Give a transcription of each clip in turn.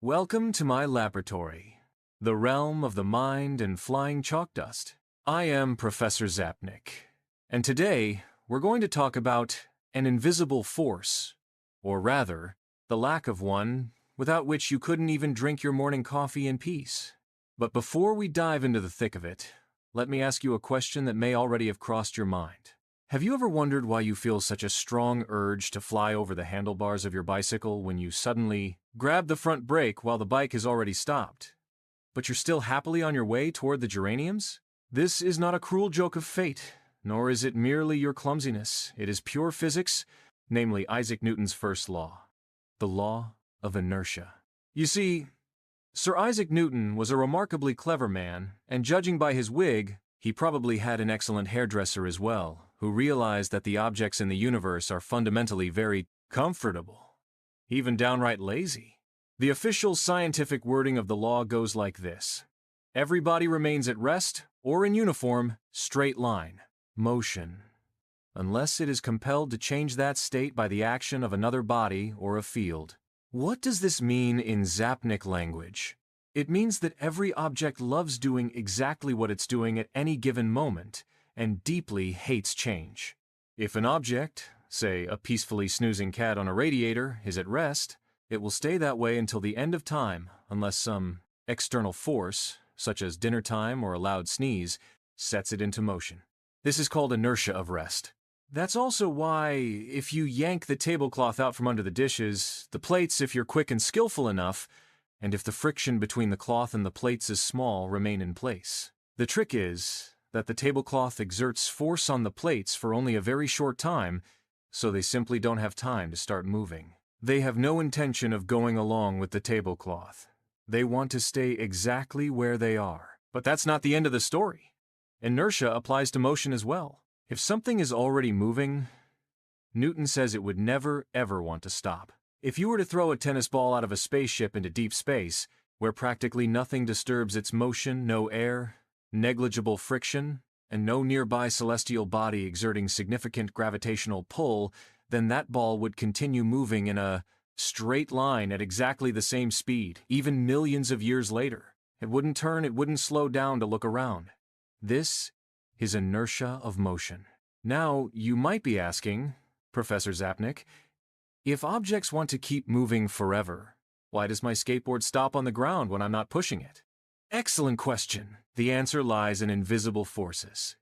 Welcome to my laboratory, the realm of the mind and flying chalk dust. I am Professor Zapnik, and today we're going to talk about an invisible force, or rather, the lack of one, without which you couldn't even drink your morning coffee in peace. But before we dive into the thick of it, let me ask you a question that may already have crossed your mind. Have you ever wondered why you feel such a strong urge to fly over the handlebars of your bicycle when you suddenly grab the front brake while the bike is already stopped, but you're still happily on your way toward the geraniums? This is not a cruel joke of fate, nor is it merely your clumsiness. It is pure physics, namely Isaac Newton's first law, the law of inertia. You see, Sir Isaac Newton was a remarkably clever man, and judging by his wig, he probably had an excellent hairdresser as well, who realized that the objects in the universe are fundamentally very comfortable, even downright lazy. The official scientific wording of the law goes like this: every body remains at rest, or in uniform, straight line, motion, unless it is compelled to change that state by the action of another body or a field. What does this mean in Zapnik language? It means that every object loves doing exactly what it's doing at any given moment, and deeply hates change. If an object, say a peacefully snoozing cat on a radiator, is at rest, it will stay that way until the end of time, unless some external force, such as dinner time or a loud sneeze, sets it into motion. This is called inertia of rest. That's also why, if you yank the tablecloth out from under the dishes, the plates, if you're quick and skillful enough, and if the friction between the cloth and the plates is small, remain in place. The trick is that the tablecloth exerts force on the plates for only a very short time, so they simply don't have time to start moving. They have no intention of going along with the tablecloth. They want to stay exactly where they are. But that's not the end of the story. Inertia applies to motion as well. If something is already moving, Newton says it would never, ever want to stop. If you were to throw a tennis ball out of a spaceship into deep space, where practically nothing disturbs its motion, no air, negligible friction, and no nearby celestial body exerting significant gravitational pull, then that ball would continue moving in a straight line at exactly the same speed, even millions of years later. It wouldn't turn, it wouldn't slow down to look around. This is inertia of motion. Now, you might be asking, Professor Zapnik, if objects want to keep moving forever, why does my skateboard stop on the ground when I'm not pushing it? Excellent question. The answer lies in invisible forces.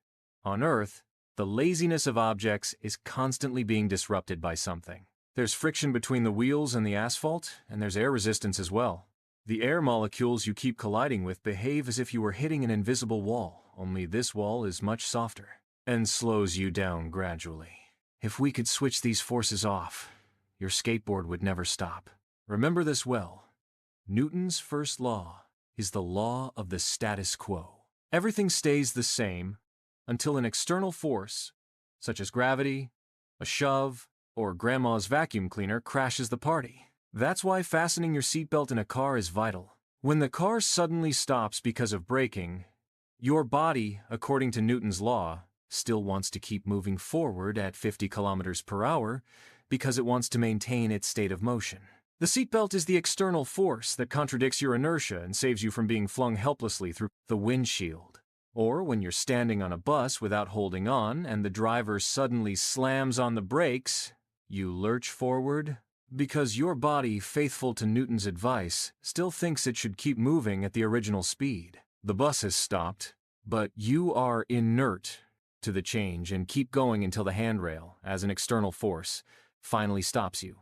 On Earth, the laziness of objects is constantly being disrupted by something. There's friction between the wheels and the asphalt, and there's air resistance as well. The air molecules you keep colliding with behave as if you were hitting an invisible wall, only this wall is much softer, and slows you down gradually. If we could switch these forces off, your skateboard would never stop. Remember this well. Newton's first law is the law of the status quo. Everything stays the same until an external force, such as gravity, a shove, or grandma's vacuum cleaner, crashes the party. That's why fastening your seatbelt in a car is vital. When the car suddenly stops because of braking, your body, according to Newton's law, still wants to keep moving forward at 50 kilometers per hour because it wants to maintain its state of motion. The seatbelt is the external force that contradicts your inertia and saves you from being flung helplessly through the windshield. Or when you're standing on a bus without holding on and the driver suddenly slams on the brakes, you lurch forward because your body, faithful to Newton's advice, still thinks it should keep moving at the original speed. The bus has stopped, but you are inert to the change and keep going until the handrail, as an external force, finally stops you.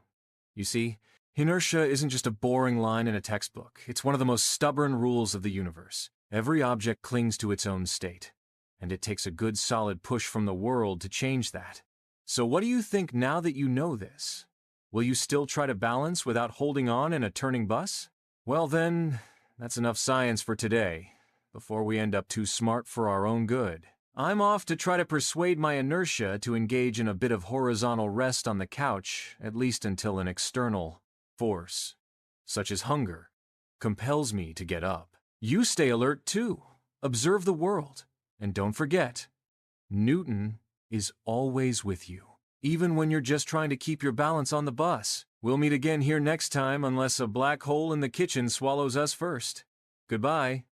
You see, inertia isn't just a boring line in a textbook. It's one of the most stubborn rules of the universe. Every object clings to its own state, and it takes a good solid push from the world to change that. So what do you think now that you know this? Will you still try to balance without holding on in a turning bus? Well then, that's enough science for today, before we end up too smart for our own good. I'm off to try to persuade my inertia to engage in a bit of horizontal rest on the couch, at least until an external force, such as hunger, compels me to get up. You stay alert too. Observe the world. And don't forget, Newton is always with you, even when you're just trying to keep your balance on the bus. We'll meet again here next time unless a black hole in the kitchen swallows us first. Goodbye.